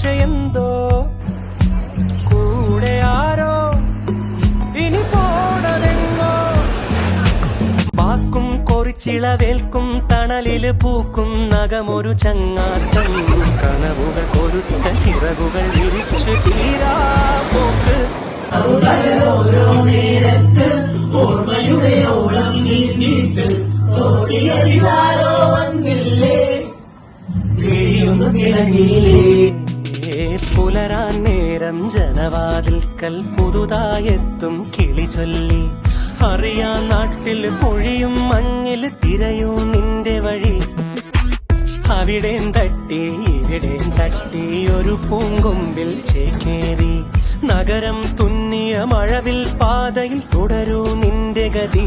എന്തോ കൂടെ ആരോ ഇനി പോണതെങ്ങോ. വാക്കും കൊറിച്ചിളവേൽക്കും തണലില് പൂക്കും നഖമൊരു ചങ്ങാത്തം. കനവുകൾ കൊരുത്ത ചിറകുകൾ വിരിച്ചു തീരാ പോക്ക്. ഓരോ നേരത്ത് ഓർമ്മയുടെ ഓളം നീണ്ടിട്ട് ഓടിയറിവാരോ വന്നില്ലേ കിഴിയൊന്നു തിളങ്ങിയില്ലേ. പുലരാൻ നേരം ജനവാതിൽക്കൽ പുതുതായെത്തും കിളി ചൊല്ലി. അറിയാൻ നാട്ടിൽ പൊഴിയും മഞ്ഞിൽ തിരയൂ നിന്റെ വഴി. അവിടേം തട്ടി ഇവിടേം തട്ടി ഒരു പൂങ്കൊമ്പിൽ ചേക്കേറി. നഗരം തുന്നിയ മഴവിൽ പാതയിൽ തുടരൂ നിന്റെ ഗതി.